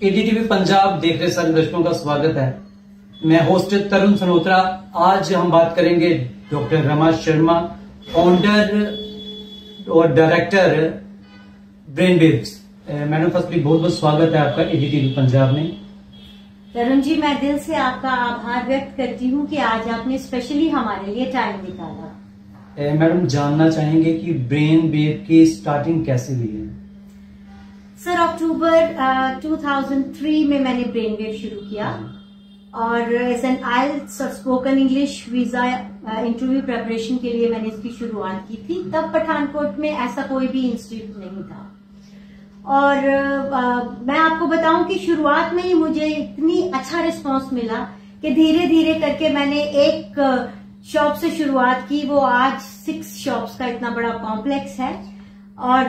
एडीटीवी पंजाब देख रहे सारे दर्शकों का स्वागत है। मैं होस्ट तरुण सनोत्रा। आज हम बात करेंगे डॉक्टर रमा शर्मा, फाउंडर और director brain waves. Madam firstly बहुत बहुत स्वागत है आपका एडीटीवी पंजाब में। तरुण जी, मैं दिल से आपका आभार व्यक्त करती हूँ कि आज आपने स्पेशली हमारे लिए टाइम निकाला। मैडम जानना चाहेंगे कि ब्रेन वेव की स्टार्टिंग कैसे हुई है? सर, अक्टूबर 2003 में मैंने ब्रेन वेव शुरू किया और एज एन आइल्स और spoken English visa interview preparation के लिए मैंने इसकी शुरुआत की थी। तब पठानकोट में ऐसा कोई भी इंस्टीट्यूट नहीं था और मैं आपको बताऊं कि शुरुआत में ही मुझे इतनी अच्छा रिस्पांस मिला कि धीरे धीरे करके मैंने एक शॉप से शुरुआत की। वो आज 6 शॉप्स का इतना बड़ा कॉम्प्लेक्स है और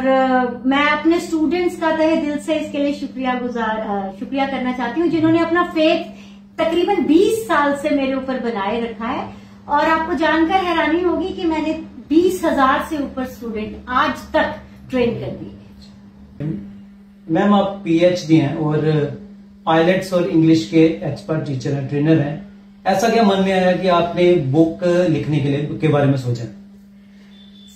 मैं अपने स्टूडेंट्स का तहे दिल से इसके लिए शुक्रिया करना चाहती हूँ, जिन्होंने अपना फेथ तकरीबन 20 साल से मेरे ऊपर बनाए रखा है। और आपको जानकर हैरानी होगी कि मैंने 20,000 से ऊपर स्टूडेंट आज तक ट्रेन कर दिए। मैम, आप पीएचडी हैं और पायलट्स और इंग्लिश के एक्सपर्ट टीचर हैं, ट्रेनर हैं। ऐसा क्या मन में आया कि आपने बुक लिखने के बारे में सोचा?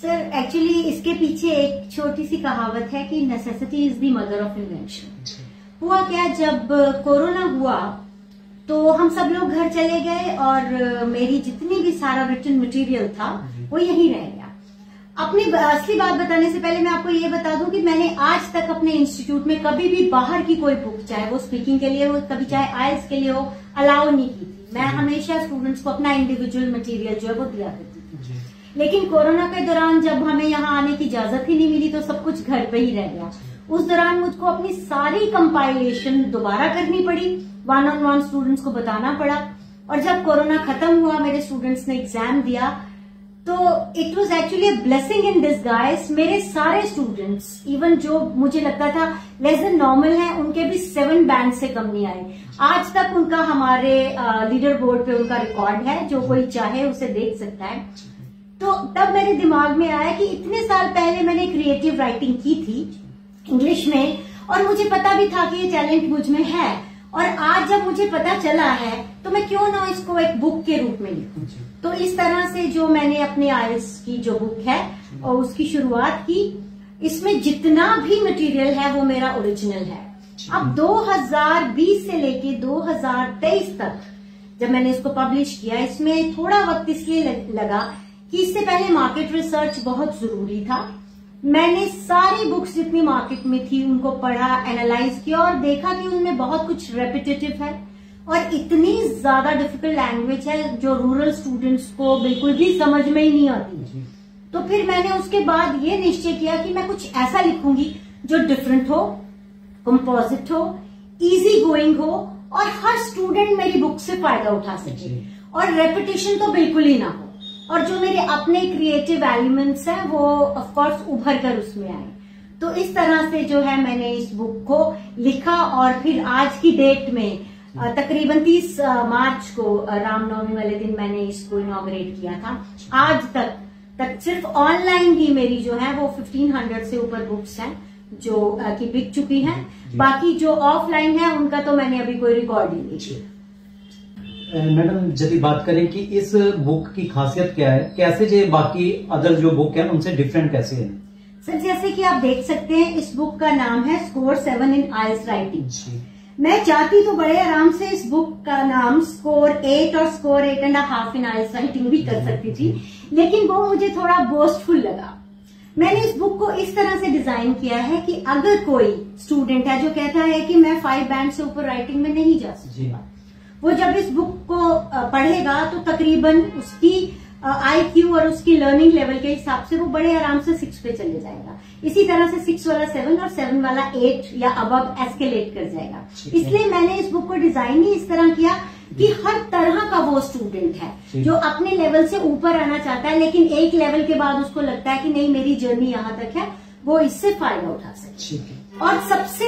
सर, एक्चुअली इसके पीछे एक छोटी सी कहावत है कि necessity is the mother of invention. हुआ क्या, जब कोरोना हुआ तो हम सब लोग घर चले गए और मेरी जितनी भी सारा रिटन मटेरियल था वो यहीं रह गया। अपनी असली बात बताने से पहले मैं आपको ये बता दूं कि मैंने आज तक अपने इंस्टीट्यूट में कभी भी बाहर की कोई बुक, चाहे वो स्पीकिंग के लिए हो, कभी चाहे आइल्स के लिए हो, अलाउ नहीं की थी। मैं हमेशा स्टूडेंट्स को अपना इंडिविजुअल मटेरियल जो है वो दिया करती थी। लेकिन कोरोना के दौरान जब हमें यहाँ आने की इजाजत ही नहीं मिली तो सब कुछ घर पे ही रह गया। उस दौरान मुझको अपनी सारी कंपाइलेशन दोबारा करनी पड़ी, 1-on-1 स्टूडेंट्स को बताना पड़ा। और जब कोरोना खत्म हुआ, मेरे स्टूडेंट्स ने एग्जाम दिया, तो it was actually a blessing in disguise. मेरे सारे स्टूडेंट्स, इवन जो मुझे लगता था लेस देन नॉर्मल है, उनके भी 7 बैंड से कम नहीं आए। आज तक उनका हमारे लीडर बोर्ड पे उनका रिकॉर्ड है, जो कोई चाहे उसे देख सकता है। तो तब मेरे दिमाग में आया कि इतने साल पहले मैंने क्रिएटिव राइटिंग की थी इंग्लिश में और मुझे पता भी था कि ये टैलेंट मुझ में है, और आज जब मुझे पता चला है तो मैं क्यों ना इसको एक बुक के रूप में लिखूं। तो इस तरह से जो मैंने अपने आइल्स की जो बुक है और उसकी शुरुआत की, इसमें जितना भी मटेरियल है वो मेरा ओरिजिनल है। अब 2020 से लेके 2023 तक जब मैंने इसको पब्लिश किया, इसमें थोड़ा वक्त इसलिए लगा कि इससे पहले मार्केट रिसर्च बहुत जरूरी था। मैंने सारी बुक्स जितनी मार्केट में थी उनको पढ़ा, एनालाइज किया और देखा कि उनमें बहुत कुछ रेपिटेटिव है और इतनी ज्यादा डिफिकल्ट लैंग्वेज है जो रूरल स्टूडेंट्स को बिल्कुल भी समझ में ही नहीं आती। तो फिर मैंने उसके बाद ये निश्चय किया कि मैं कुछ ऐसा लिखूंगी जो डिफरेंट हो, कंपोजिट हो, इजी गोइंग हो और हर स्टूडेंट मेरी बुक से फायदा उठा सके और रेपिटेशन तो बिल्कुल ही ना हो, और जो मेरे अपने क्रिएटिव एलिमेंट्स हैं वो ऑफ कोर्स उभर कर उसमें आए। तो इस तरह से जो है मैंने इस बुक को लिखा और फिर आज की डेट में तकरीबन 30 मार्च को रामनवमी वाले दिन मैंने इसको इनॉग्रेट किया था। आज तक सिर्फ ऑनलाइन ही मेरी जो है वो 1500 से ऊपर बुक्स हैं जो कि बिक चुकी हैं। बाकी जो ऑफलाइन है उनका तो मैंने अभी कोई रिकॉर्ड ही नहीं किया। मैडम, यदि बात करें कि इस बुक की खासियत क्या है, कैसे जो बाकी अदर जो बुक है उनसे डिफरेंट कैसे है? सर, जैसे कि आप देख सकते हैं इस बुक का नाम है स्कोर 7 इन आइल्स राइटिंग। मैं चाहती तो बड़े आराम से इस बुक का नाम स्कोर 8 और स्कोर 8.5 इन आइल्स राइटिंग भी कर सकती थी, लेकिन वो मुझे थोड़ा बोस्टफुल लगा। मैंने इस बुक को इस तरह से डिजाइन किया है कि अगर कोई स्टूडेंट है जो कहता है कि मैं 5 बैंड से ऊपर राइटिंग में नहीं जा सकता, वो जब इस बुक को पढ़ेगा तो तकरीबन उसकी IQ और उसकी लर्निंग लेवल के हिसाब से वो बड़े आराम से 6 पे चले जाएगा। इसी तरह से 6 वाला 7 और 7 वाला 8 या अबव एस्केलेट कर जाएगा। इसलिए मैंने इस बुक को डिजाइन ही इस तरह किया कि हर तरह का वो स्टूडेंट है जो अपने लेवल से ऊपर आना चाहता है, लेकिन एक लेवल के बाद उसको लगता है कि नहीं, मेरी जर्नी यहाँ तक है, वो इससे फायदा उठा सके। ठीक है। और सबसे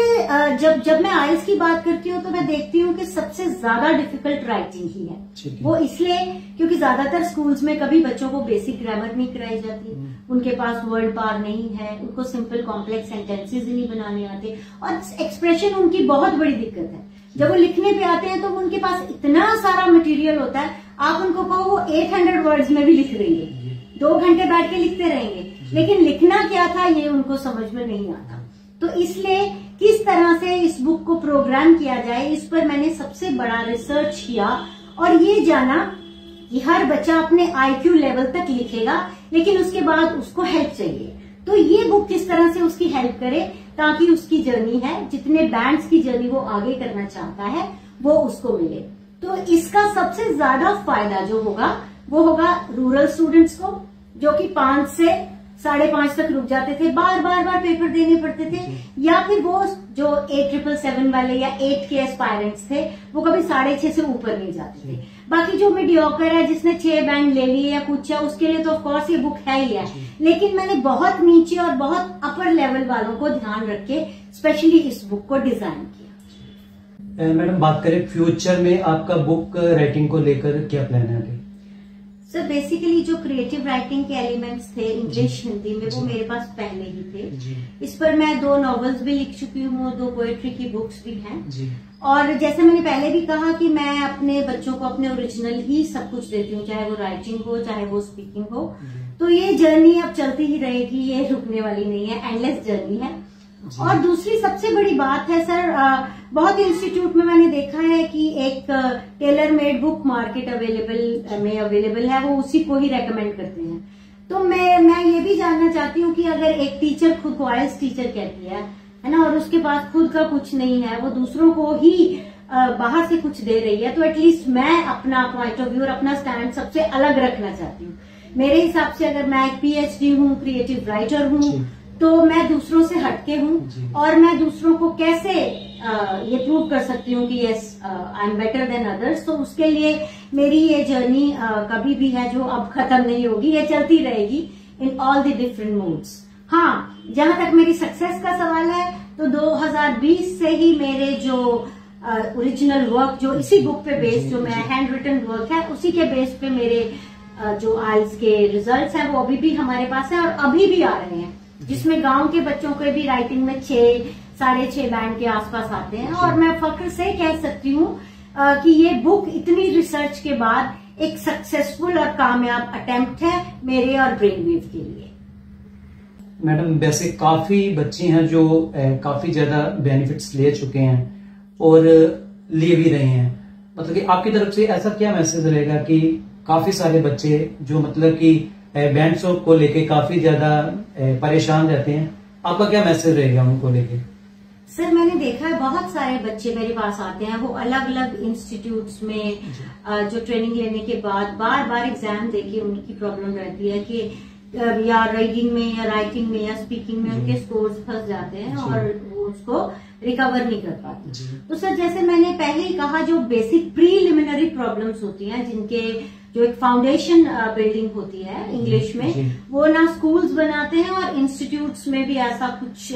जब मैं आइल्स की बात करती हूँ तो मैं देखती हूँ कि सबसे ज्यादा डिफिकल्ट राइटिंग ही है। वो इसलिए क्योंकि ज्यादातर स्कूल्स में कभी बच्चों को बेसिक ग्रामर नहीं कराई जाती, उनके पास वर्ड पार नहीं है, उनको सिंपल कॉम्प्लेक्स सेंटेंसेस ही नहीं बनाने आते, और एक्सप्रेशन उनकी बहुत बड़ी दिक्कत है। जब वो लिखने पे आते हैं तो उनके पास इतना सारा मटेरियल होता है, आप उनको कहो वो 800 वर्ड्स में भी लिख देंगे, 2 घंटे बैठ के लिखते रहेंगे, लेकिन लिखना क्या था ये उनको समझ में नहीं आता। तो इसलिए किस तरह से इस बुक को प्रोग्राम किया जाए, इस पर मैंने सबसे बड़ा रिसर्च किया और ये जाना कि हर बच्चा अपने IQ लेवल तक लिखेगा, लेकिन उसके बाद उसको हेल्प चाहिए। तो ये बुक किस तरह से उसकी हेल्प करे ताकि उसकी जर्नी है, जितने बैंड्स की जर्नी वो आगे करना चाहता है वो उसको मिले। तो इसका सबसे ज्यादा फायदा जो होगा वो होगा रूरल स्टूडेंट्स को, जो कि 5 से 5:30 तक रुक जाते थे, बार बार पेपर देने पड़ते थे, या फिर वो जो 8777 वाले या 8 के एस्पायरेंट्स थे वो कभी 6:30 से ऊपर नहीं जाते थे। बाकी जो मीडियोकर है जिसने 6 बैंड ले लिए या कुछ है, उसके लिए तो ऑफकोर्स ये बुक है ही है, लेकिन मैंने बहुत नीचे और बहुत अपर लेवल वालों को ध्यान रख के स्पेशली इस बुक को डिजाइन किया। मैडम बात करें फ्यूचर में आपका बुक राइटिंग को लेकर क्या प्लान है आगे? सर बेसिकली जो क्रिएटिव राइटिंग के एलिमेंट्स थे इंग्लिश हिंदी में वो मेरे पास पहले ही थे। इस पर मैं 2 नॉवेल्स भी लिख चुकी हूँ, 2 पोएट्री की बुक्स भी हैं। और जैसे मैंने पहले भी कहा कि मैं अपने बच्चों को अपने ओरिजिनल ही सब कुछ देती हूँ, चाहे वो राइटिंग हो चाहे वो स्पीकिंग हो। तो ये जर्नी अब चलती ही रहेगी, ये रुकने वाली नहीं है, एंडलेस जर्नी है। और दूसरी सबसे बड़ी बात है सर, बहुत इंस्टीट्यूट में मैंने देखा है कि एक tailor made book market available है, वो उसी को ही रेकमेंड करते हैं। तो मैं ये भी जानना चाहती हूँ कि अगर एक टीचर खुद को आइल्स टीचर कहती है ना, और उसके पास खुद का कुछ नहीं है, वो दूसरों को ही बाहर से कुछ दे रही है, तो एटलीस्ट मैं अपना पॉइंट ऑफ व्यू और अपना स्टैंड सबसे अलग रखना चाहती हूँ। मेरे हिसाब से अगर मैं एक PhD हूँ, क्रिएटिव राइटर हूँ, तो मैं दूसरों से हटके हूँ और मैं दूसरों को कैसे ये प्रूव कर सकती हूँ कि yes I am better than others. तो उसके लिए मेरी ये जर्नी कभी भी है जो अब खत्म नहीं होगी, ये चलती रहेगी in all the different modes. हाँ, जहां तक मेरी सक्सेस का सवाल है तो 2020 से ही मेरे जो ओरिजिनल वर्क जो इसी बुक पे बेस्ड जो मेरा हैंड रिटन वर्क है उसी के बेस पे मेरे जो आइल्स के रिजल्ट्स हैं वो अभी भी हमारे पास है और अभी भी आ रहे हैं, जिसमें गांव के बच्चों के भी राइटिंग में 6-6.5 बैंड के आसपास आते हैं। और मैं फख्र से कह सकती हूँ कि ये बुक इतनी रिसर्च के बाद एक सक्सेसफुल और कामयाब अटेम्प्ट है मेरे और ब्रेनवेव के लिए। मैडम वैसे काफी बच्चे हैं जो काफी ज्यादा बेनिफिट्स ले चुके हैं और ले भी रहे हैं, मतलब कि आपकी तरफ से ऐसा क्या मैसेज रहेगा कि काफी सारे बच्चे जो मतलब कि बैंड्स को लेके काफी ज्यादा परेशान रहते हैं, आपका क्या मैसेज रहेगा उनको लेके? सर मैंने देखा है बहुत सारे बच्चे मेरे पास आते हैं, वो अलग अलग इंस्टीट्यूट्स में जो ट्रेनिंग लेने के बाद बार बार एग्जाम देके उनकी प्रॉब्लम रहती है कि या रीडिंग में या राइटिंग में या स्पीकिंग में उनके स्कोर्स फंस जाते हैं और वो उसको रिकवर नहीं कर पाते। तो सर जैसे मैंने पहले ही कहा, जो बेसिक प्रीलिमिनरी प्रॉब्लम्स होती हैं, जिनके जो एक फाउंडेशन बिल्डिंग होती है इंग्लिश में, वो ना स्कूल्स बनाते हैं और इंस्टीट्यूट्स में भी ऐसा कुछ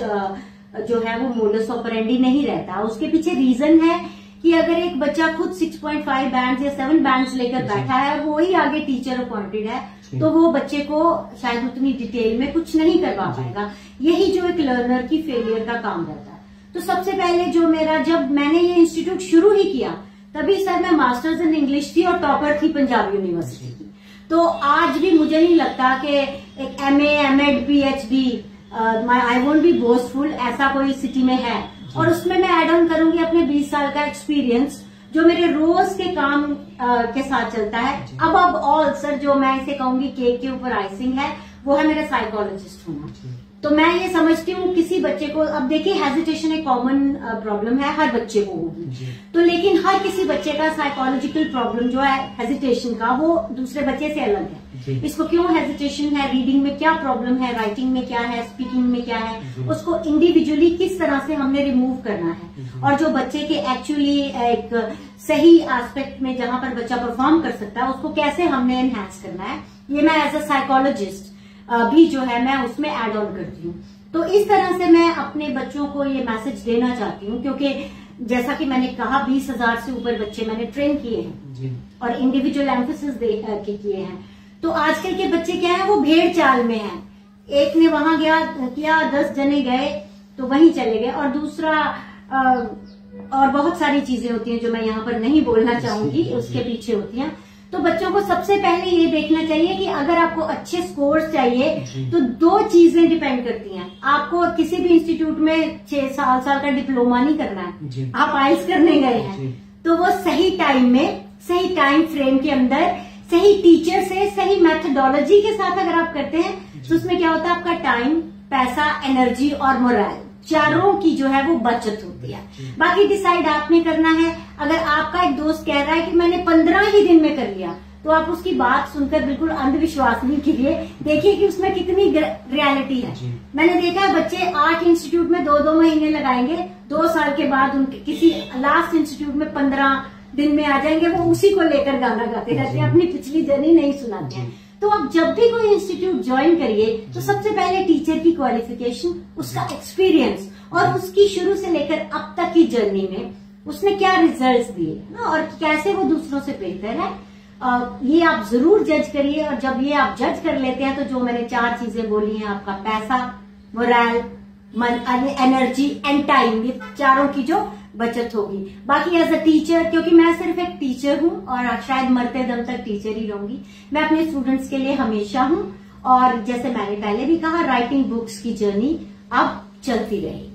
जो है वो मोडस ऑपरेंडी नहीं रहता। उसके पीछे रीजन है कि अगर एक बच्चा खुद 6.5 बैंड्स या 7 बैंड्स लेकर बैठा है और वो ही आगे टीचर अपॉइंटेड है, तो वो बच्चे को शायद उतनी डिटेल में कुछ नहीं करवा पाएगा। यही जो एक लर्नर की फेलियर का काम रहता है। तो सबसे पहले जो मेरा, जब मैंने ये इंस्टीट्यूट शुरू ही किया तभी सर मैं मास्टर्स इन इंग्लिश थी और टॉपर थी पंजाब यूनिवर्सिटी की। तो आज भी मुझे नहीं लगता कि एक MA, MEd, PhD I won't be boastful ऐसा कोई सिटी में है। और उसमें मैं एड ऑन करूंगी अपने 20 साल का एक्सपीरियंस जो मेरे रोज के काम के साथ चलता है। अब ऑल सर जो मैं इसे कहूंगी केक के ऊपर आइसिंग है, वो है मेरा साइकोलॉजिस्ट होना। तो मैं ये समझती हूँ किसी बच्चे को, अब देखिए हेजिटेशन एक कॉमन प्रॉब्लम है, हर बच्चे को होगी, तो लेकिन हर किसी बच्चे का साइकोलॉजिकल प्रॉब्लम जो है हेजिटेशन का, वो दूसरे बच्चे से अलग है। इसको क्यों हेजिटेशन है, रीडिंग में क्या प्रॉब्लम है, राइटिंग में क्या है, स्पीकिंग में क्या है, उसको इंडिविजुअली किस तरह से हमने रिमूव करना है। और जो बच्चे के एक्चुअली एक सही एस्पेक्ट में जहां पर बच्चा परफॉर्म कर सकता है उसको कैसे हमने एनहांस करना है, ये मैं एज अ साइकोलॉजिस्ट भी जो है मैं उसमें एड ऑन करती हूँ। तो इस तरह से मैं अपने बच्चों को ये मैसेज देना चाहती हूँ, क्योंकि जैसा कि मैंने कहा 20,000 से ऊपर बच्चे मैंने ट्रेन किए हैं और इंडिविजुअल एम्फेसिस के किए हैं। तो आजकल के बच्चे क्या है, वो भेड़ चाल में हैं। एक ने वहां गया किया, 10 जने गए तो वहीं चले गए, और दूसरा और बहुत सारी चीजें होती हैं जो मैं यहाँ पर नहीं बोलना चाहूंगी, उसके पीछे होती हैं। तो बच्चों को सबसे पहले ये देखना चाहिए कि अगर आपको अच्छे स्कोर्स चाहिए तो 2 चीजें डिपेंड करती हैं। आपको किसी भी इंस्टीट्यूट में 6 साल का डिप्लोमा नहीं करना है, आप आइल्स करने गए हैं तो वो सही टाइम में, सही टाइम फ्रेम के अंदर, सही टीचर से, सही मेथडोलॉजी के साथ अगर आप करते हैं तो उसमें क्या होता है, आपका टाइम, पैसा, एनर्जी और मोरल, चारों की जो है वो बचत होती है। बाकी डिसाइड आपने करना है। अगर आपका एक दोस्त कह रहा है कि मैंने 15 ही दिन में कर लिया, तो आप उसकी बात सुनकर बिल्कुल अंधविश्वास नहीं कीजिए, देखिए कि उसमें कितनी रियलिटी है। मैंने देखा है बच्चे 8 इंस्टीट्यूट में 2-2 महीने लगाएंगे, 2 साल के बाद उनके किसी लास्ट इंस्टीट्यूट में 15 दिन में आ जाएंगे, वो उसी को लेकर गाना गाते रहते हैं, अपनी पिछली जर्नी नहीं सुनाते हैं। तो आप जब भी कोई इंस्टीट्यूट ज्वाइन करिए तो सबसे पहले टीचर की क्वालिफिकेशन, उसका एक्सपीरियंस और उसकी शुरू से लेकर अब तक की जर्नी में उसने क्या रिजल्ट्स दिए ना, और कैसे वो दूसरों से बेहतर है, ये आप जरूर जज करिए। और जब ये आप जज कर लेते हैं तो जो मैंने 4 चीजें बोली हैं, आपका पैसा, मोरल, एनर्जी एंड टाइम, ये चारों की जो बचत होगी। बाकी एज अ टीचर, क्योंकि मैं सिर्फ एक टीचर हूँ और शायद मरते दम तक टीचर ही रहूंगी, मैं अपने स्टूडेंट्स के लिए हमेशा हूँ। और जैसे मैंने पहले भी कहा, राइटिंग बुक्स की जर्नी अब चलती रहेगी।